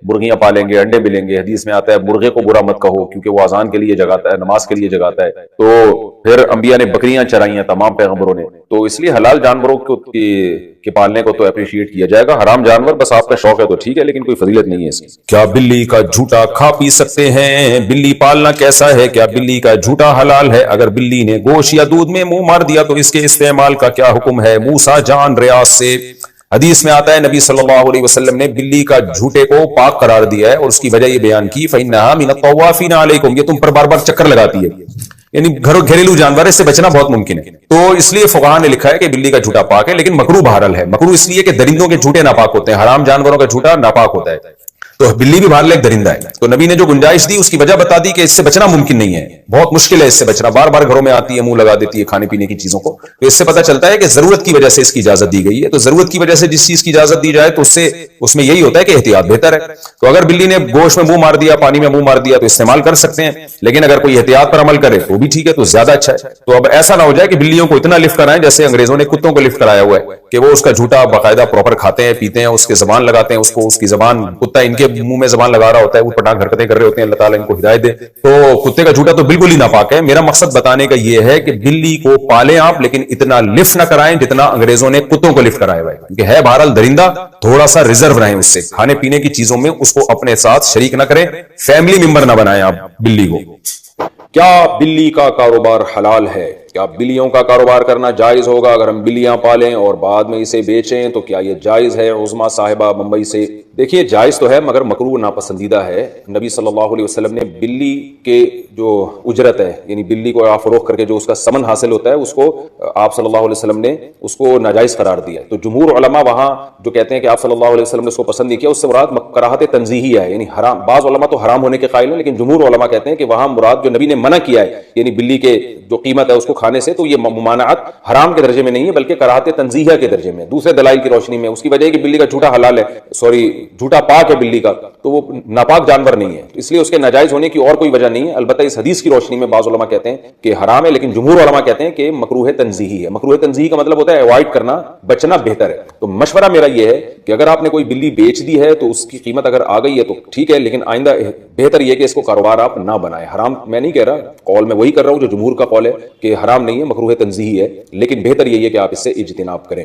مرغیاں پالیں گے، انڈے ملیں گے. حدیث میں آتا ہے مرغے کو برا مت کہو کیونکہ وہ اذان کے لیے جگاتا ہے، نماز کے لیے جگاتا ہے. تو پھر انبیاء نے بکریاں چرائی ہیں، تمام پیغمبروں نے. تو اس لیے حلال جانوروں کے پالنے کو تو اپریشیٹ کیا جائے گا. حرام جانور بس آپ کا شوق ہے تو ٹھیک ہے، لیکن کوئی فضیلت نہیں ہے اس کی. کیا بلی کا جھوٹا کھا پی سکتے ہیں؟ بلی پالنا کیسا ہے؟ کیا بلی کا جھوٹا حلال ہے؟ اگر بلی نے گوشت یا دودھ میں منہ مار دیا تو اس کے استعمال کا کیا حکم ہے؟ موسیٰ جان ریاض سے. حدیث میں آتا ہے نبی صلی اللہ علیہ وسلم نے بلی کا جھوٹے کو پاک قرار دیا ہے اور اس کی وجہ یہ بیان کی فَإِنَّهَا مِنَ الطَّوَّافِينَ عَلَيْكُمْ، یہ تم پر بار بار چکر لگاتی ہے. یعنی گھریلو جانور ہے، اس سے بچنا بہت ممکن ہے. تو اس لیے فقہاء نے لکھا ہے کہ بلی کا جھوٹا پاک ہے، لیکن مکروہ بہرحال ہے. مکروہ اس لیے کہ درندوں کے جھوٹے ناپاک ہوتے ہیں، حرام جانوروں کا جھوٹا ناپاک ہوتا ہے. تو بلی بھی بہرحال ایک درندہ ہے. تو نبی نے جو گنجائش دی اس کی وجہ بتا دی کہ اس سے بچنا ممکن نہیں ہے، بہت مشکل ہے اس سے بچنا. بار بار گھروں میں آتی ہے، منہ لگا دیتی ہے کھانے پینے کی چیزوں کو. تو اس سے پتہ چلتا ہے کہ ضرورت کی وجہ سے اس کی اجازت دی گئی ہے. تو ضرورت کی وجہ سے جس چیز کی اجازت دی جائے تو اس میں یہی ہوتا ہے کہ احتیاط بہتر ہے. تو اگر بلی نے گوشت میں منہ مار دیا، پانی میں منہ مار دیا تو استعمال کر سکتے ہیں، لیکن اگر کوئی احتیاط پر عمل کرے تو بھی ٹھیک ہے، تو زیادہ اچھا ہے. تو اب ایسا نہ ہو جائے کہ بلیوں کو اتنا لفٹ کرائیں جیسے انگریزوں نے کتوں کو لفٹ کرایا ہوا ہے کہ وہ اس کا جھوٹا باقاعدہ پراپر کھاتے ہیں، پیتے ہیں، اس کے زبان لگاتے ہیں، اس کی زبان، کتا ان کے منہ میں زبان لگا رہا ہوتا ہے، وہ پٹاخ حرکتیں کر رہے ہوتے ہیں. اللہ تعالیٰ ان کو ہدایت دے. تو کتے کا جھوٹا تو بالکل ہی ناپاک ہے. میرا مقصد بتانے کا یہ ہے کہ بلی کو پالیں آپ، لیکن اتنا لفٹ نہ کرائیں جتنا انگریزوں نے کتوں کو لفٹ کرایا ہوا ہے، کیونکہ ہے بہرحال درندہ. تھوڑا سا ریزرو رہیں اس سے، کھانے پینے کی چیزوں میں اس کو اپنے ساتھ شریک نہ کریں، فیملی ممبر نہ بنائیں آپ بلی کو. کیا بلی کا کاروبار حلال ہے؟ کیا بلیوں کا کاروبار کرنا جائز ہوگا؟ اگر ہم بلیاں پالیں اور بعد میں اسے بیچیں تو کیا یہ جائز ہے؟ عظما صاحبہ ممبئی سے. دیکھیے جائز تو ہے مگر مکروہ ناپسندیدہ ہے. نبی صلی اللہ علیہ وسلم نے بلی کے جو اجرت ہے، یعنی بلی کو آپ فروخت کر کے جو اس کا ثمن حاصل ہوتا ہے، اس کو آپ صلی اللہ علیہ وسلم نے اس کو ناجائز قرار دیا. تو جمہور علماء وہاں جو کہتے ہیں کہ آپ صلی اللہ علیہ وسلم نے اس کو پسند نہیں کیا، اس سے مراد کراہت تنزیہی ہے، یعنی حرام. بعض علماء تو حرام ہونے کے قائل ہیں، لیکن جمہور علماء کہتے ہیں کہ وہاں مراد جو نبی نے منع کیا ہے، یعنی بلی کے جو قیمت ہے اس کو کھانے سے، تو یہ ممانعت حرام کے درجے میں نہیں ہے بلکہ کراہت تنزیہہ کے درجے میں، دوسرے دلائل کی روشنی میں. اس کی وجہ ہے کہ بلی کا جھوٹا حلال ہے، جھوٹا پاک ہے بلی کا، تو وہ ناپاک جانور نہیں ہے، اس لیے اس کے ناجائز ہونے کی اور کوئی وجہ نہیں ہے. البتہ اس حدیث کی روشنی میں بعض علماء کہتے ہیں کہ حرام ہے، لیکن جمہور علماء کہتے ہیں کہ مکروہ تنزیہی ہے. مکروہ تنزیہی کا مطلب ہوتا ہے اوائڈ کرنا، بچنا بہتر ہے. تو مشورہ میرا یہ ہے کہ اگر آپ نے کوئی بلی بیچ دی ہے تو اس کی قیمت اگر آ گئی ہے تو ٹھیک ہے، لیکن آئندہ بہتر یہ کہ اس کو کاروبار آپ نہ بنائیں. حرام میں نہیں کہہ رہا، قول میں وہی کر رہا ہوں جو جمہور کا قول ہے کہ حرام نہیں ہے، مکروہ تنزیہی ہے، لیکن بہتر یہ ہے کہ آپ اس سے اجتناب کریں.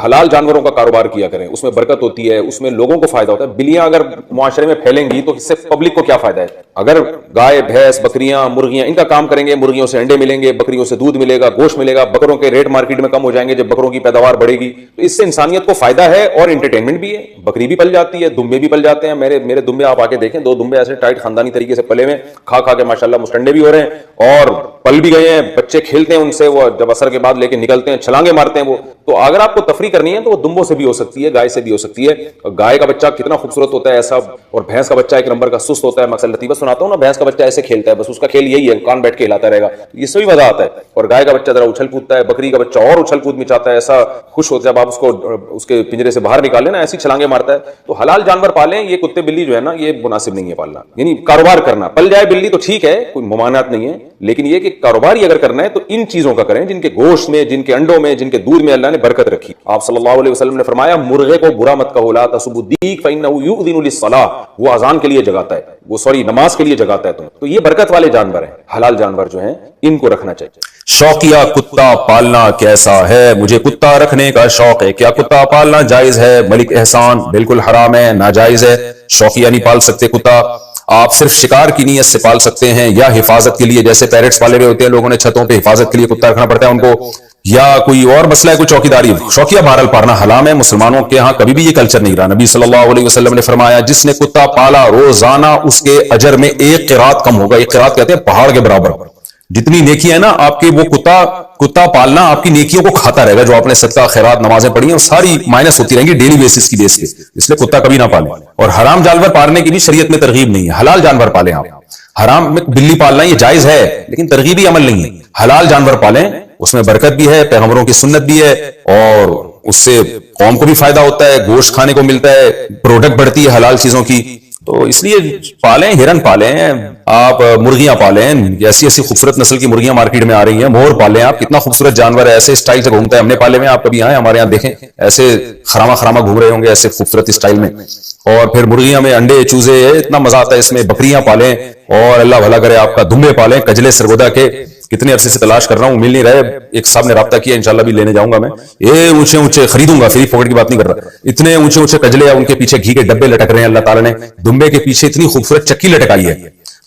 حلال جانوروں کا کاروبار کیا کریں، اس میں برکت ہوتی ہے، اس میں لوگوں کو فائدہ ہوتا ہے. بلیاں اگر معاشرے میں پھیلیں گی تو اس سے پبلک کو کیا فائدہ ہے؟ اگر گائے، بھینس، بکریاں، مرغیاں ان کا کام کریں گے، مرغیوں سے انڈے ملیں گے، بکریوں سے دودھ ملے گا، گوشت ملے گا، بکروں کے ریٹ مارکیٹ میں کم ہو جائیں گے جب بکروں کی پیداوار بڑھے گی، تو اس سے انسانیت کو فائدہ ہے اور انٹرٹینمنٹ بھی ہے. بکری بھی پل جاتی ہے، دمبے بھی پل جاتے ہیں. میرے دمبے آپ آ کے دیکھیں، 2 دمبے ایسے ٹائٹ خاندانی طریقے سے پلے ہوئے، کھا کے ماشاءاللہ مسٹنڈے بھی ہو رہے ہیں اور پل بھی گئے ہیں. بچے کھیلتے ہیں ان سے، وہ جب عصر کے بعد لے کے نکلتے ہیں، چھلانگے مارتے ہیں وہ. تو اگر آپ کو تفریح کرنی ہے تو وہ دمبوں سے بھی ہو سکتی ہے، گائے سے بھی ہو سکتی ہے. گائے کا بچہ کتنا خوبصورت ہوتا ہے ایسا، اور بھینس کا بچہ ایک نمبر کا سست ہوتا ہے. میں اکثر لطیفہ سناتا ہوں نا، بھینس کا بچہ ایسے کھیلتا ہے، بس اس کا کھیل یہی ہے، کان بیٹھ کے ہلاتا رہے گا، اس سے بھی مزہ آتا ہے. اور گائے کا بچہ ذرا اچھل کودتا ہے، بکری کا بچہ اور اچھل کود مچاتا ہے، ایسا خوش ہوتا ہے جب آپ اس کو اس کے پنجرے سے باہر نکالیں نا، ایسی چھلانگے مارتا ہے. تو حلال جانور پالیں. یہ کتے بلی جو ہے نا، یہ مناسب نہیں ہے پالنا. یعنی کاروبار کرنا، پل جائے بلی تو ٹھیک ہے، کوئی ممانعت نہیں ہے، لیکن یہ کہ کاروبار ہی اگر کرنا ہے تو ان چیزوں کا کریں جن کے گوشت میں، جن کے انڈوں میں، جن کے دودھ میں اللہ نے برکت رکھی. آپ صلی اللہ علیہ وسلم نے فرمایا مرغے کو برا مت کہو، لا تسبوا الدیک فانه یؤذن للصلاۃ، وہ اذان کے لیے جگاتا ہے، وہ نماز کے لیے جگاتا ہے تم. تو یہ برکت والے جانور ہیں، حلال جانور جو ہیں ان کو رکھنا چاہیے. شوقیہ کتا پالنا کیسا ہے؟ مجھے کتا رکھنے کا شوق ہے، کیا کتا پالنا جائز ہے؟ ملک احسان. بالکل حرام ہے، ناجائز ہے. شوقیہ نہیں پال سکتے کتا. آپ صرف شکار کی نیت سے پال سکتے ہیں یا حفاظت کے لیے، جیسے پیرٹس پالے ہوئے ہوتے ہیں لوگوں نے چھتوں پہ، حفاظت کے لیے کتا رکھنا پڑتا ہے ان کو، یا کوئی اور مسئلہ ہے، کوئی چوکیداری. شوقیہ بہرحال پالنا حرام ہے، مسلمانوں کے ہاں کبھی بھی یہ کلچر نہیں رہا. نبی صلی اللہ علیہ وسلم نے فرمایا جس نے کتا پالا روزانہ اس کے اجر میں 1 قرات کم ہوگا. 1 قرات کہتے ہیں پہاڑ کے برابر. جتنی نیکی ہے نا آپ کی، وہ کتا پالنا آپ کی نیکیوں کو کھاتا رہے گا. جو آپ نے صدقہ خیرات نمازیں پڑھی ہیں وہ ساری مائنس ہوتی رہیں گی ڈیلی بیسس کی بیس پہ. اس لیے کتا کبھی نہ پالیں. اور حرام جانور پالنے کی بھی شریعت میں ترغیب نہیں ہے. حلال جانور پالیں آپ. حرام میں بلی پالنا یہ جائز ہے لیکن ترغیبی عمل نہیں ہے. حلال جانور پالیں، اس میں برکت بھی ہے، پیغمبروں کی سنت بھی ہے، اور اس سے قوم کو بھی فائدہ ہوتا ہے، گوشت کھانے کو ملتا ہے، پروڈکٹ بڑھتی ہے حلال چیزوں کی. تو اس لیے پالیں، ہرن پالیں آپ، مرغیاں پالیں، ایسی ایسی خوبصورت نسل کی مرغیاں مارکیٹ میں آ رہی ہیں، مور پالیں آپ، کتنا خوبصورت جانور ہے، ایسے اسٹائل سے گھومتا ہے، ہم نے پالے میں، آپ کبھی آئیں ہمارے یہاں دیکھیں، ایسے خراما خراما گھوم رہے ہوں گے ایسے خوبصورت اسٹائل میں. اور پھر مرغیاں میں انڈے چوزے، اتنا مزہ آتا ہے اس میں. بکریاں پالیں، اور اللہ بھلا کرے آپ کا، دمبے پالیں کجلے سرگودا کے، کتنے عرصے سے تلاش کر رہا ہوں، مل نہیں رہے. ایک صاحب نے رابطہ کیا، انشاءاللہ بھی لینے جاؤں گا میں. یہ اونچے اونچے خریدوں گا، فری پاکٹ کی بات نہیں کر رہا، اتنے اونچے اونچے کجلے، ان کے پیچھے گھی کے ڈبے لٹک رہے ہیں. اللہ تعالیٰ نے دمبے کے پیچھے اتنی خوبصورت چکی لٹکائی ہے.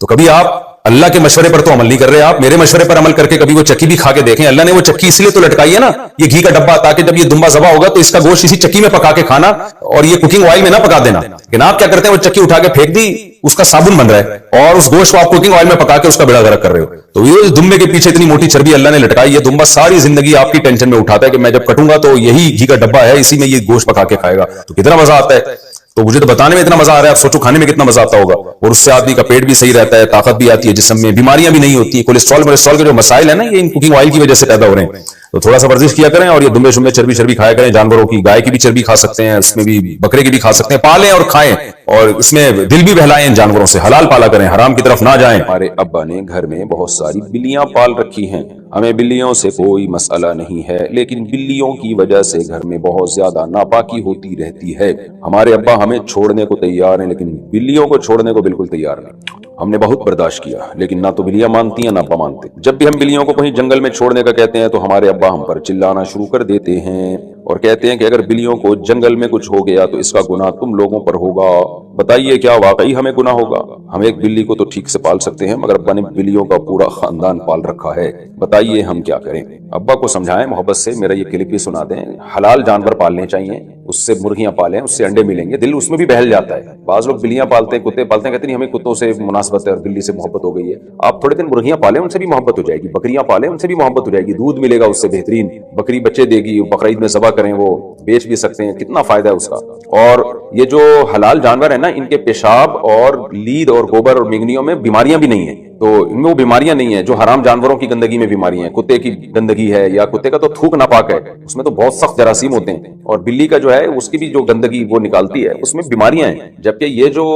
تو کبھی آپ اللہ کے مشورے پر تو عمل نہیں کر رہے، آپ میرے مشورے پر عمل کر کے کبھی وہ چکی بھی کھا کے دیکھیں. اللہ نے وہ چکی اس لیے تو لٹکائی ہے نا، یہ گھی کا ڈبہ، تاکہ جب یہ دمبا ذبح ہوگا تو اس کا گوشت اسی چکی میں پکا کے کھانا، اور یہ کوکنگ آئل میں نہ پکا دینا. لیکن آپ کیا کرتے ہیں، وہ چکی اٹھا کے پھینک دی، اس کا صابن بن رہا ہے، اور اس گوشت کو آپ کوکنگ آئل میں پکا کے اس کا بیڑا غرق کر رہے ہو. تو یہ دمبے کے پیچھے اتنی موٹی چربی اللہ نے لٹکائی ہے. دمبا ساری زندگی آپ کی ٹینشن میں اٹھاتا ہے کہ میں جب کٹوں گا تو یہی گھی کا ڈبہ ہے، اسی میں یہ گوشت پکا کے کھائے گا. تو کتنا مزہ آتا ہے. تو مجھے تو بتانے میں اتنا مزہ آ رہا ہے، آپ سوچو کھانے میں کتنا مزہ آتا ہوگا. اور اس سے آدمی کا پیٹ بھی صحیح رہتا ہے، طاقت بھی آتی ہے جسم میں، بیماریاں بھی نہیں ہوتی. کولیسٹرول کے جو مسائل ہیں نا، یہ ان کوکنگ آئل کی وجہ سے پیدا ہو رہے ہیں. تو تھوڑا سا ورزش کیا کریں، اور یہ دمبے شمبے چربی کھایا کریں جانوروں کی. گائے کی بھی چربی کھا سکتے ہیں، اس میں بھی بکرے کی بھی کھا سکتے ہیں. پالیں اور کھائیں، اور اس میں دل بھی بہلائیں ان جانوروں سے. حلال پالا کریں، حرام کی طرف نہ جائیں. ہمارے ابا نے گھر میں بہت ساری بلیاں پال رکھی ہیں. ہمیں بلیوں سے کوئی مسئلہ نہیں ہے، لیکن بلیوں کی وجہ سے گھر میں بہت زیادہ ناپاکی ہوتی رہتی ہے. ہمارے ابا ہمیں چھوڑنے کو تیار ہیں، لیکن بلیوں کو چھوڑنے کو بالکل تیار نہیں. ہم نے بہت برداشت کیا، لیکن نہ تو بلیاں مانتی ہیں نہ ابا مانتے. جب بھی ہم بلیوں کو کہیں جنگل میں چھوڑنے کا کہتے ہیں تو ہمارے ابا ہم پر چلانا شروع کر دیتے ہیں، اور کہتے ہیں کہ اگر بلیوں کو جنگل میں کچھ ہو گیا تو اس کا گناہ تم لوگوں پر ہوگا. بتائیے کیا واقعی ہمیں گناہ ہوگا؟ ہم ایک بلی کو تو ٹھیک سے پال سکتے ہیں، مگر ابا نے بلیوں کا پورا خاندان پال رکھا ہے. بتائیے ہم کیا کریں؟ ابا کو سمجھائیں محبت سے، میرا یہ کلپ بھی سنا دیں. حلال جانور پالنے چاہیے، اس سے مرغیاں پالیں، اس سے انڈے ملیں گے. دل اس میں بھی بہل جاتا ہے. بعض لوگ بلیاں پالتے ہیں، کتے پالتے ہیں، کہتے ہیں ہمیں کتوں سے مناسبت ہے اور بلی سے محبت ہو گئی ہے. آپ تھوڑے دن مرغیاں پالیں، ان سے بھی محبت ہو جائے گی. بکریاں پالیں، ان سے بھی محبت ہو جائے گی. دودھ ملے گا اس سے بہترین، بکری بچے دے گی، بقرعید میں ذبح کریں، وہ بیچ بھی سکتے ہیں، کتنا فائدہ ہے اس کا. اور یہ جو حلال جانور ہیں نا، ان کے پیشاب اور لید اور گوبر اور مینگنیوں میں بیماریاں بھی نہیں ہیں. تو ان میں وہ بیماریاں نہیں ہیں جو حرام جانوروں کی گندگی میں بیماریاں ہیں. کتے کی گندگی ہے، یا کتے کا تو تھوک ناپاک ہے، اس میں تو بہت سخت جراثیم ہوتے ہیں. اور بلی کا جو ہے اس کی بھی جو گندگی وہ نکالتی ہے، اس میں بیماریاں ہیں. جبکہ یہ جو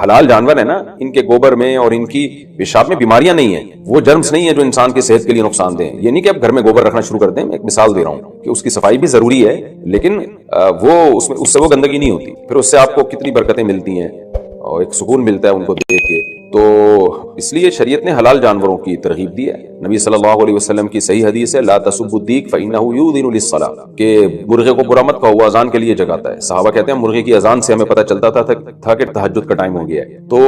حلال جانور ہیں نا، ان کے گوبر میں اور ان کی پیشاب میں بیماریاں نہیں ہیں. وہ جرمز نہیں ہیں جو انسان کی صحت کے لیے نقصان دیں. یہ نہیں کہ آپ گھر میں گوبر رکھنا شروع کر دیں. میں ایک مثال دے رہا ہوں کہ اس کی صفائی بھی ضروری ہے، لیکن وہ اس سے وہ گندگی نہیں ہوتی. پھر اس سے آپ کو کتنی برکتیں ملتی ہیں اور ایک سکون ملتا ہے ان کو دیکھ کے. تو اس لیے شریعت نے حلال جانوروں کی ترغیب دی ہے. نبی صلی اللہ علیہ وسلم کی صحیح حدیث ہے، لا تسبوا الدیک فإنه یؤذن للصلاۃ، کہ مرغے کو برا مت کہو، وہ اذان کے لیے جگاتا ہے. صحابہ کہتے ہیں مرغے کی اذان سے ہمیں پتہ چلتا تھا کہ تہجد کا ٹائم ہو گیا ہے. تو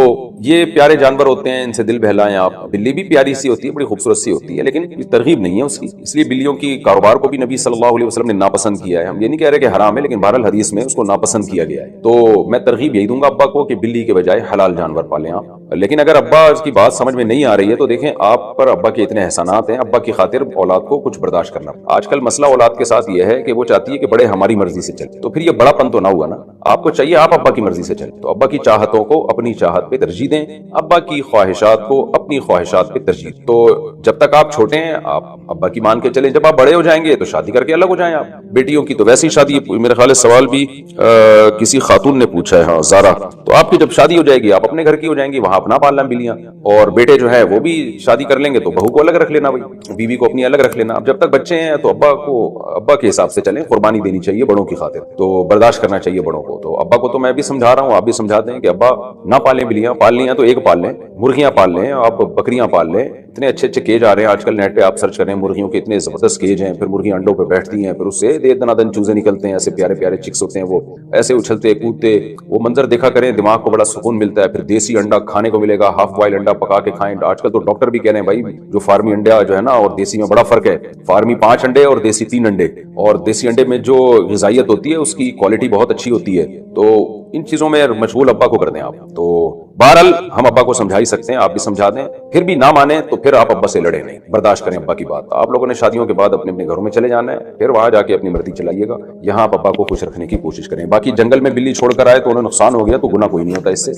یہ پیارے جانور ہوتے ہیں، ان سے دل بہلائیں آپ. بلی بھی پیاری سی ہوتی ہے، بڑی خوبصورت سی ہوتی ہے، لیکن ترغیب نہیں ہے اس کی. اس لیے بلیوں کی کاروبار کو بھی نبی صلی اللہ علیہ وسلم نے ناپسند کیا ہے. ہم یہ نہیں کہہ رہے کہ حرام ہے، لیکن بہرحال حدیث میں اس کو ناپسند کیا گیا ہے. تو میں ترغیب یہی دوں گا ابا کو کہ بلی کے بجائے حلال جانور پالیں آپ. لیکن اگر ابا اس کی بات سمجھ میں نہیں آ رہی ہے تو دیکھیں، آپ پر ابا کے اتنے احسانات ہیں، ابا کی خاطر اولاد کو کچھ برداشت کرنا. آج کل مسئلہ اولاد کے ساتھ یہ ہے کہ وہ چاہتی ہے کہ بڑے ہماری مرضی سے چلے. تو پھر یہ بڑا پن تو نہ ہوا نا. آپ کو چاہیے آپ ابا کی مرضی سے چلیں. تو ابا کی چاہتوں کو اپنی چاہت پہ ترجیح دیں، ابا کی خواہشات کو اپنی خواہشات پہ ترجیح دیں. تو جب تک آپ چھوٹے ہیں آپ ابا کی مان کے چلیں. جب آپ بڑے ہو جائیں گے تو شادی کر کے الگ ہو جائیں. آپ بیٹیوں کی تو ویسی شادی، میرے خیال ہے سوال بھی کسی خاتون نے پوچھا ہے، ہاں زارا. تو آپ کی جب شادی ہو جائے گی آپ اپنے گھر کی ہو جائیں گی، وہاں اپنا پالنا بلیاں. اور بیٹے جو ہے وہ بھی شادی کر لیں گے تو بہو کو الگ رکھ لینا، بھائی بیوی کو اپنی الگ رکھ لینا. اب جب تک بچے ہیں تو ابا کے حساب سے چلیں. قربانی دینی چاہیے بڑوں کی خاطر، تو برداشت کرنا چاہیے بڑوں کو. تو ابا کو تو میں بھی سمجھا رہا ہوں، آپ بھی سمجھا دیں کہ ابا نہ پالیں بلیاں. پال لی ہیں تو ایک پال لیں، مرغیاں پال لیں، آپ بکریاں پال لیں. اتنے اچھے اچھے کیج آ رہے ہیں آج کل، نیٹ پہ آپ سرچ کریں مرغیوں کے اتنے زبردست کیج ہیں. پھر مرغیاں انڈوں پہ بیٹھتی ہیں، پھر اس سے دنا دن چوزے نکلتے ہیں، ایسے پیارے پیارے چکس ہوتے ہیں، وہ ایسے اچھلتے کودتے. وہ منظر دیکھا کریں، دماغ کو بڑا سکون ملتا ہے. پھر دیسی انڈا کھانے کو ملے گا، ہاف بوائل انڈا پکا کے کھائیں. آج کل تو ڈاکٹر بھی کہہ رہے ہیں بھائی جو فارمی انڈا جو ہے نا اور دیسی میں بڑا فرق ہے. فارمی 5 انڈے اور دیسی 3 انڈے، اور دیسی انڈے میں جو غذائیت ہوتی ہے اس کی کوالٹی بہت اچھی ہوتی ہے. تو ان چیزوں میں مشغول ابا کو کر دیں آپ. تو بہرحال ہم ابا کو سمجھا ہی سکتے ہیں، آپ بھی سمجھا دیں. پھر بھی نہ مانے تو پھر آپ ابا سے لڑیں نہیں، برداشت کریں ابا کی بات. آپ لوگوں نے شادیوں کے بعد اپنے اپنے گھروں میں چلے جانا ہے، پھر وہاں جا کے اپنی مرضی چلائیے گا. یہاں آپ ابا کو خوش رکھنے کی کوشش کریں. باقی جنگل میں بلی چھوڑ کر آئے تو انہیں نقصان ہو گیا تو گناہ کوئی نہیں ہوتا اس سے.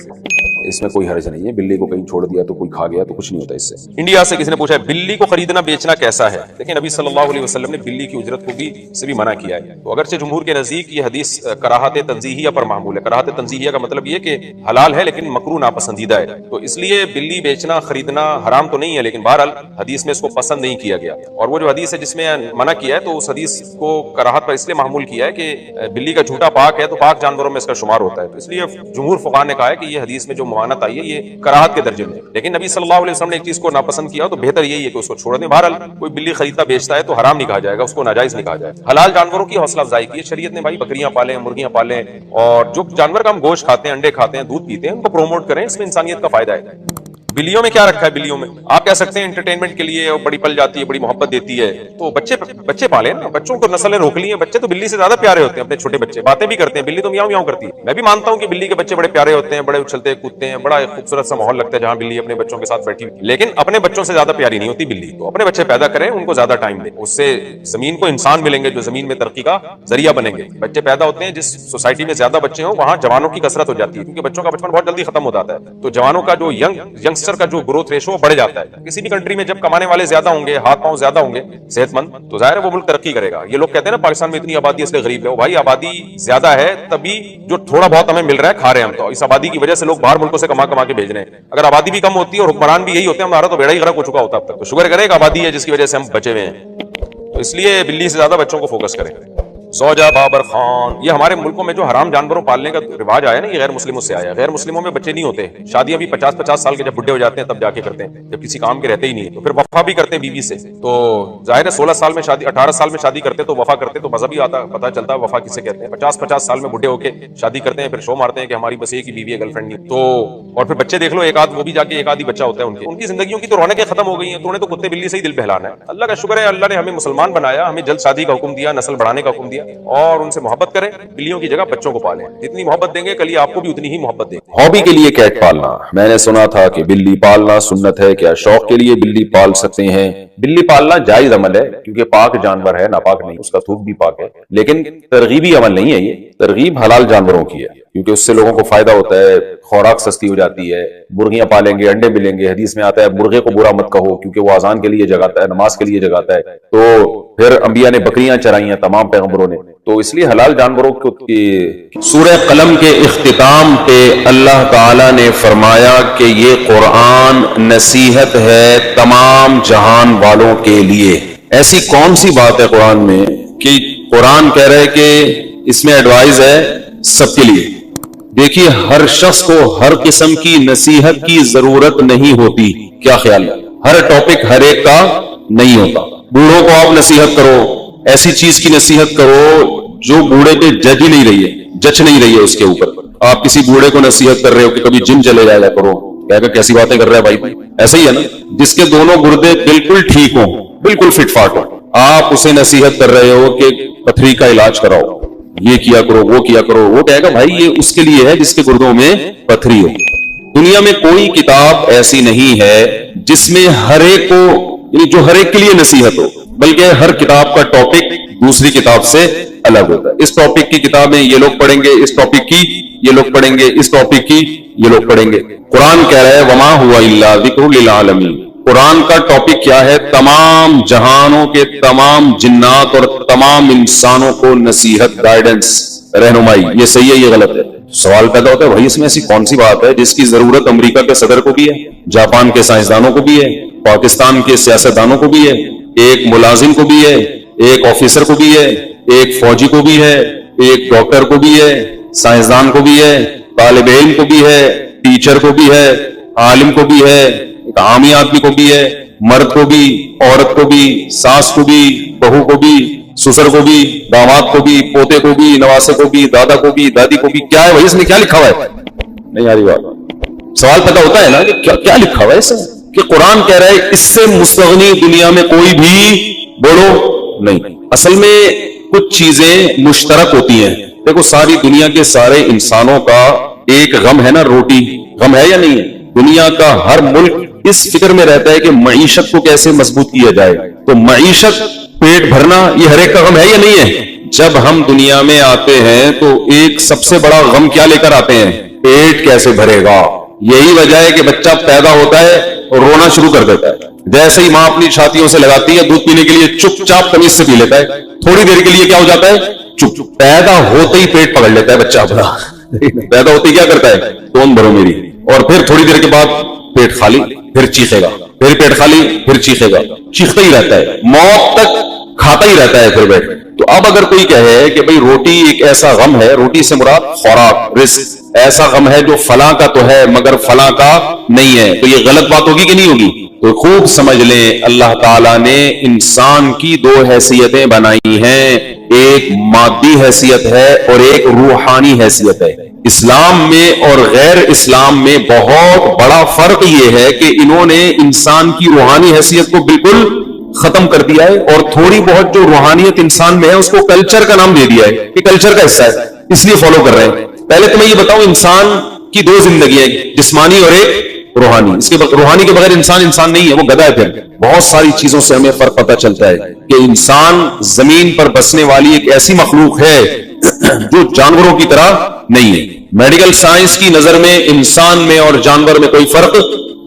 اس میں کوئی حرج نہیں ہے، بلی کو کہیں چھوڑ دیا تو کوئی کھا گیا تو کچھ نہیں ہوتا اس سے۔ انڈیا سے کسی نے پوچھا ہے بلی کو خریدنا بیچنا کیسا ہے؟ لیکن نبی صلی اللہ علیہ وسلم نے بلی کی اجرت کو بھی منع کیا ہے۔ تو اگرچہ جمہور کے نزدیک یہ حدیث کراہت تنزیہیہ پر معمول ہے۔ کراہت تنزیہیہ کا مطلب یہ کہ حلال ہے لیکن مکروہ ناپسندیدہ ہے، تو اس لیے بلی بیچنا خریدنا حرام تو نہیں ہے، لیکن بہرحال حدیث میں اس کو پسند نہیں کیا گیا۔ اور وہ جو حدیث ہے جس میں منع کیا ہے تو اس حدیث کو کراہت پر اس لیے معمول کیا ہے کہ بلی کا جھوٹا پاک ہے تو پاک جانوروں میں اس کا شمار ہوتا ہے، تو اس لیے جمہور فقہاء نے کہا ہے کہ یہ حدیث میں جو ممانعت آئی ہے یہ کراہت کے درجے میں۔ لیکن نبی صلی اللہ علیہ وسلم نے ایک چیز کو ناپسند کیا تو بہتر یہی ہے کہ اس کو چھوڑ دیں۔ بہرحال کوئی بلی خریدتا بیچتا ہے تو حرام نہیں کہا جائے گا، اس کو ناجائز نہیں کہا جائے گا۔ حلال جانوروں کی حوصلہ افزائی کی شریعت نے، بھائی بکریاں پالیں، مرغیاں پالیں، اور جو جانور کا ہم گوشت کھاتے ہیں، انڈے کھاتے ہیں، دودھ پیتے ہیں، ان کو پروموٹ کریں، اس میں انسانیت کا فائدہ ہے۔ بلیوں میں کیا رکھا ہے؟ بلیوں میں آپ کہہ سکتے ہیں انٹرٹینمنٹ کے لیے، اور بڑی پل جاتی ہے، بڑی محبت دیتی ہے، تو بچے پالیں نا، بچوں کو نسلیں روک لی ہیں۔ بچے تو بلی سے زیادہ پیارے ہوتے ہیں، اپنے چھوٹے بچے باتیں بھی کرتے ہیں، بلی تو میاؤں میاؤں کرتی ہے۔ میں بھی مانتا ہوں کہ بلی کے بچے بڑے پیارے ہوتے ہیں، بڑے اچھلتے کودتے ہیں، بڑا خوبصورت سا ماحول لگتا ہے جہاں بلی اپنے بچوں کے ساتھ بیٹھی ہوئی، لیکن اپنے بچوں سے زیادہ پیاری نہیں ہوتی بلی۔ تو اپنے بچے پیدا کریں، ان کو زیادہ ٹائم دیں، اس سے زمین کو انسان ملیں گے جو زمین میں ترقی کا ذریعہ بنیں گے۔ بچے پیدا ہوتے ہیں، جس سوسائٹی میں زیادہ بچے ہوں وہاں جوانوں کی کثرت ہو جاتی ہے، کیونکہ بچوں کا بچپن بہت جلدی ختم ہو جاتا ہے، تو جوانوں کا جو ینگسٹر کا جو گروتھ ریشو بڑھ جاتا ہے۔ کسی بھی کنٹری میں جب کمانے والے زیادہ ہوں گے، ہاتھ پاؤں زیادہ ہوں گے، صحت مند، تو ظاہر ہے وہ ملک ترقی کرے گا۔ یہ لوگ کہتے ہیں نا پاکستان میں اتنی آبادی اس لیے غریب ہے، وہ بھائی آبادی زیادہ ہے تبھی جو تھوڑا بہت ہمیں مل رہا ہے کھا رہے ہیں ہم، تو اس آبادی کی وجہ سے لوگ باہر ملکوں سے کما کے بھیج رہے ہیں۔ اگر آبادی بھی کم ہوتی ہے اور حکمران بھی یہی ہوتے ہیں، ہمارا تو بیڑا ہی غرق ہو چکا ہوتا اب تک۔ تو شکر کریں ایک آبادی ہے جس کی وجہ سے ہم بچے ہوئے ہیں، تو اس لیے بلی سے زیادہ بچوں کو فوکس کریں۔ سوجا بابر خان، یہ ہمارے ملکوں میں جو حرام جانوروں پالنے کا رواج آیا نا، یہ غیر مسلموں سے آیا ہے۔ غیر مسلموں میں بچے نہیں ہوتے، شادیاں بھی 50 سال کے جب بڈھے ہو جاتے ہیں تب جا کے کرتے ہیں، جب کسی کام کے رہتے ہی نہیں، تو پھر وفا بھی کرتے ہیں بیوی سے۔ تو ظاہر ہے 16 سال میں شادی، 18 سال میں شادی کرتے تو وفا کرتے، تو مذہب ہی آتا، پتہ چلتا ہے وفا کسے کہتے ہیں۔ 50 سال میں بڈھے ہو کے شادی کرتے ہیں، پھر شو مارتے ہیں کہ ہماری بس ایک ہی بیوی ہے، گرل فرینڈ نہیں، تو اور پھر بچے دیکھ لو، ایک آدھ وہ بھی جا کے ایک آدھی بچہ ہوتا ہے ان کی زندگیوں کی تو رونقیں ختم ہو گئی ہیں۔ تو انہیں تو کتے بلی سے ہی دل بہلانا ہے۔ اللہ کا شکر ہے، اللہ نے ہمیں مسلمان بنایا، ہمیں جلد شادی کا حکم دیا، نسل بڑھانے کا حکم دیا، اور ان سے محبت کریں، بلیوں کی جگہ بچوں کو پالیں۔ جتنی محبت دیں گے کل آپ کو بھی اتنی ہی محبت دیں گے۔ ہابی کے لیے کیٹ پالنا، میں نے سنا تھا کہ بلی پالنا سنت ہے، کیا شوق کے لیے بلی پال سکتے ہیں؟ بلی پالنا جائز عمل ہے، کیونکہ پاک جانور ہے، ناپاک نہیں، اس کا تھوک بھی پاک ہے، لیکن ترغیبی عمل نہیں ہے، یہ ترغیب حلال جانوروں کی ہے، کیونکہ اس سے لوگوں کو فائدہ ہوتا ہے، خوراک سستی ہو جاتی ہے، مرغیاں پالیں گے، انڈے ملیں گے۔ حدیث میں آتا ہے مرغے کو برا مت کہو، کیونکہ وہ اذان کے لیے جگاتا ہے، نماز کے لیے جگاتا ہے۔ تو پھر انبیاء نے بکریاں چرائی ہیں، تمام پیغمبروں نے، تو اس لیے حلال جانوروں کو سورہ قلم کے اختتام پہ اللہ تعالی نے فرمایا کہ یہ قرآن نصیحت ہے تمام جہان والوں کے لیے۔ ایسی کون سی بات ہے قرآن میں کہ قرآن کہہ رہے کہ اس میں ایڈوائز ہے سب کے لیے؟ دیکھیے، ہر شخص کو ہر قسم کی نصیحت کی ضرورت نہیں ہوتی۔ کیا خیال ہے؟ ہر ٹاپک ہر ایک کا نہیں ہوتا۔ بوڑھوں کو آپ نصیحت کرو، ایسی چیز کی نصیحت کرو جو بوڑھے پہ جج ہی نہیں رہی ہے، جج نہیں رہی ہے اس کے اوپر۔ آپ کسی بوڑھے کو نصیحت کر رہے ہو کہ کبھی جم چلے جایا کرو، کہہ کہ کیسی باتیں کر رہا ہے بھائی، ایسا ہی ہے نا؟ جس کے دونوں گردے بالکل ٹھیک ہوں، بالکل فٹ فاٹ ہو، آپ اسے نصیحت کر رہے ہو کہ پتھری کا علاج کراؤ، یہ کیا کرو، وہ کیا کرو، وہ کہے گا بھائی یہ اس کے لیے ہے جس کے گردوں میں پتھری ہو۔ دنیا میں کوئی کتاب ایسی نہیں ہے جس میں ہر ایک کو، یعنی جو ہر ایک کے لیے نصیحت ہو، بلکہ ہر کتاب کا ٹاپک دوسری کتاب سے الگ ہوتا ہے۔ اس ٹاپک کی کتابیں یہ لوگ پڑھیں گے، اس ٹاپک کی یہ لوگ پڑھیں گے، اس ٹاپک کی یہ لوگ پڑھیں گے۔ قرآن کہہ رہا ہے وما ہوا الا ذکر للعالمین۔ قرآن کا ٹاپک کیا ہے؟ تمام جہانوں کے تمام جنات اور تمام انسانوں کو نصیحت، گائیڈنس، رہنمائی۔ یہ صحیح ہے، یہ غلط ہے؟ سوال پیدا ہوتا ہے بھائی اس میں ایسی کون سی بات ہے جس کی ضرورت امریکہ کے صدر کو بھی ہے، جاپان کے سائنسدانوں کو بھی ہے، پاکستان کے سیاستدانوں کو بھی ہے، ایک ملازم کو بھی ہے، ایک آفیسر کو بھی ہے، ایک فوجی کو بھی ہے، ایک ڈاکٹر کو بھی ہے، سائنسدان کو بھی ہے، طالب علم کو بھی ہے، ٹیچر کو بھی ہے، عالم کو بھی ہے، ایک عامی آدمی کو بھی ہے، مرد کو بھی، عورت کو بھی، ساس کو بھی، بہو کو بھی، سسر کو بھی، داماد کو بھی، پوتے کو بھی، نواسے کو بھی، دادا کو بھی، دادی کو بھی۔ کیا ہے بھائی اس میں؟ کیا لکھا ہوا ہے؟ نہیں آ رہی بات؟ سوال پیدا ہوتا ہے نا کہ کیا لکھا ہوا ہے اس میں؟ کہ قرآن کہہ رہا ہے اس سے مستغنی دنیا میں کوئی بھی بولو نہیں۔ اصل میں کچھ چیزیں مشترک ہوتی ہیں۔ دیکھو ساری دنیا کے سارے انسانوں کا ایک غم ہے نا، روٹی، غم ہے یا نہیں ہے؟ دنیا کا ہر ملک اس فکر میں رہتا ہے کہ معیشت کو کیسے مضبوط کیا جائے۔ تو معیشت، پیٹ بھرنا، یہ ہر ایک کا غم ہے یا نہیں ہے؟ جب ہم دنیا میں آتے ہیں تو ایک سب سے بڑا غم کیا لے کر آتے ہیں؟ پیٹ کیسے بھرے گا، یہی وجہ ہے کہ بچہ پیدا ہوتا ہے اور رونا شروع کر دیتا ہے. جیسے ہی ماں اپنی چھاتیوں سے لگاتی ہے دودھ پینے کے لیے چپ چاپ تمیز سے پی لیتا ہے. تھوڑی دیر کے لیے کیا ہو جاتا ہے؟ چپ. پیدا ہوتے ہی پیٹ پکڑ لیتا ہے بچہ اپنا. پیدا ہوتے ہی کیا کرتا ہے؟ کون بھرو میری. اور پھر تھوڑی دیر کے بعد پیٹ خالی, پھر چیخے گا, پھر پیٹ خالی, پھر چیخے گا, چیختا ہی رہتا ہے, موت تک کھاتا ہی رہتا ہے پھر بیٹھ. تو اب اگر کوئی کہے کہ بھئی روٹی ایک ایسا غم ہے, روٹی سے مراد خوراک, رزق, ایسا غم ہے جو فلاں کا تو ہے مگر فلاں کا نہیں ہے, تو یہ غلط بات ہوگی کہ نہیں ہوگی؟ تو خوب سمجھ لیں اللہ تعالیٰ نے انسان کی دو حیثیتیں بنائی ہیں, ایک مادی حیثیت ہے اور ایک روحانی حیثیت ہے. اسلام میں اور غیر اسلام میں بہت بڑا فرق یہ ہے کہ انہوں نے انسان کی روحانی حیثیت کو بالکل ختم کر دیا ہے, اور تھوڑی بہت جو روحانیت انسان میں ہے اس کو کلچر کا نام دے دیا ہے کہ کلچر کا حصہ ہے, اس لیے فالو کر رہے ہیں. پہلے تو میں یہ بتاؤں, انسان کی دو زندگیاں, جسمانی اور ایک روحانی. اس کے روحانی کے بغیر انسان نہیں ہے, وہ گدھا ہے. پھر بہت ساری چیزوں سے ہمیں فرق پتہ چلتا ہے کہ انسان زمین پر بسنے والی ایک ایسی مخلوق ہے جو جانوروں کی طرح نہیں ہے. میڈیکل سائنس کی نظر میں انسان میں اور جانور میں کوئی فرق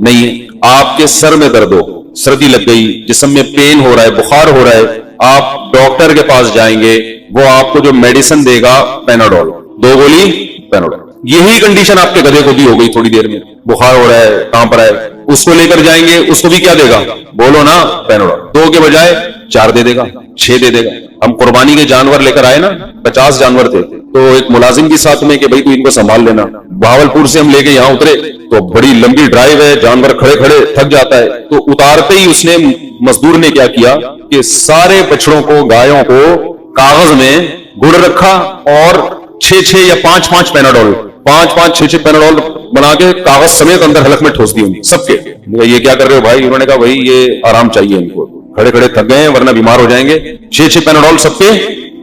نہیں ہے. آپ کے سر میں درد ہو, سردی لگ گئی, جسم میں پین ہو رہا ہے, بخار ہو رہا ہے, آپ ڈاکٹر کے پاس جائیں گے, وہ آپ کو جو میڈیسن دے گا پیناڈول, 2 گولی پیناڈول. یہی کنڈیشن آپ کے گدھے کو بھی ہو گئی تھوڑی دیر میں, بخار ہو رہا ہے, کانپ رہا ہے, اس کو لے کر جائیں گے, اس کو بھی کیا دے گا؟ بولو نا, پیناڈول. 2 کے بجائے 4 دے دے گا, 6 دے دے گا. ہم قربانی کے جانور لے کر آئے نا, 50 جانور تھے, تو ایک ملازم بھی ساتھ میں کہ بھائی تو ان کو سنبھال لینا. بہاولپور سے ہم لے کے یہاں اترے تو بڑی لمبی ڈرائیو ہے, جانور کھڑے کھڑے تھک جاتا ہے, تو اتارتے ہی اس نے مزدور نے کیا کیا کہ سارے بچڑوں کو, گایوں کو کاغذ میں گڑ رکھا اور 6 یا 5 پیناڈول, 5 6 پیناڈول بنا کے کاغذ سمیت اندر حلق میں ٹھوس دی سب کے. یہ کیا کر رہے ہو بھائی؟ انہوں نے کہا بھائی یہ آرام چاہیے ان کو, کھڑے کھڑے تھک گئے ہیں ورنہ بیمار ہو جائیں گے. 6 پیناڈول سب کے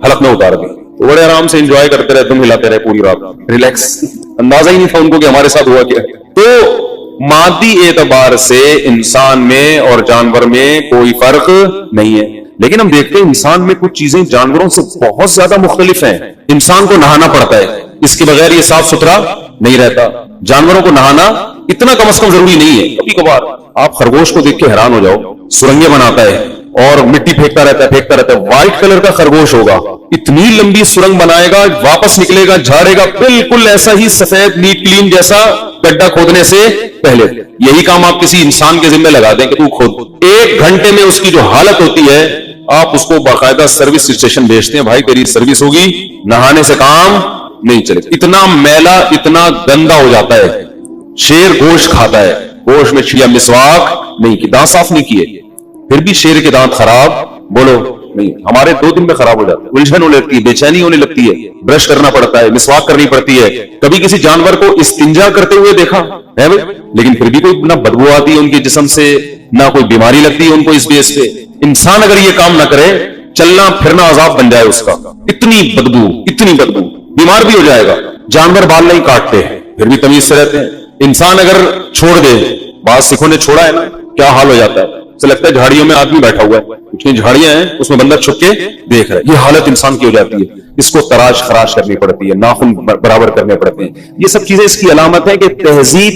حلق میں اتار دی. بڑے آرام سے انجوائے کرتے رہے, تم ہلاتے رہے پوری رات, ریلیکس. اندازہ ہی نہیں تھا ان کو کہ ہمارے ساتھ ہوا کیا. تو مادی اعتبار سے انسان میں اور جانور میں کوئی فرق نہیں ہے, لیکن ہم دیکھتے ہیں انسان میں کچھ چیزیں جانوروں سے بہت زیادہ مختلف ہیں. انسان کو نہانا پڑتا ہے, اس کے بغیر یہ صاف ستھرا نہیں رہتا. جانوروں کو نہانا اتنا کم از کم ضروری نہیں ہے. کبھی کبھار آپ خرگوش کو دیکھ کے حیران ہو جاؤ, سرنگیں بناتا ہے اور مٹی پھینکتا رہتا ہے. وائٹ کلر کا خرگوش ہوگا, اتنی لمبی سرنگ بنائے گا, واپس نکلے گا, جھاڑے گا, بالکل ایسا ہی سفید نیٹ کلین جیسا گڈھا کھودنے سے پہلے. یہی کام آپ کسی انسان کے ذمہ لگا دیں کہ تو کھود, 1 گھنٹے میں اس کی جو حالت ہوتی ہے, آپ اس کو باقاعدہ سروس اسٹیشن بھیجتے ہیں, بھائی تیری سروس ہوگی, نہانے سے کام نہیں چلے. اتنا میلا, اتنا گندا ہو جاتا ہے. شیر گوشت کھاتا ہے, گوشت میں چڑیا مسواک نہیں کی, دانت صاف نہیں کیے, پھر بھی شیر کے دانت خراب, بولو نہیں. ہمارے 2 دن میں خراب ہو جاتے ہیں, الجھن ہونے لگتی ہے, بے چینی ہونے لگتی ہے, برش کرنا پڑتا ہے, مسواک کرنی پڑتی ہے. کبھی کسی جانور کو استنجا کرتے ہوئے دیکھا ہے بھائی؟ لیکن پھر بھی کوئی نہ بدبو آتی ہے ان کے جسم سے, نہ کوئی بیماری لگتی ہے ان کو اس بیس پہ. انسان اگر یہ کام نہ کرے, چلنا پھرنا عذاب بن جائے اس کا, اتنی بدبو, بیمار بھی ہو جائے گا. جانور بال نہیں کاٹتے ہیں, پھر بھی تمیز سے رہتے ہیں. انسان اگر چھوڑ دے, بعض سکھوں نے چھوڑا ہے نا, کیا حال ہو جاتا ہے. سے لگتا ہے جھاڑیوں میں آدمی بیٹھا ہوا ہے, اتنی جھاڑیاں ہیں اس میں بندہ چھپ کے دیکھ رہا ہے. یہ حالت انسان کی ہو جاتی ہے. اس کو تراش خراش کرنی پڑتی ہے, ناخن برابر کرنے پڑتے ہیں. یہ سب چیزیں اس کی علامت ہے کہ تہذیب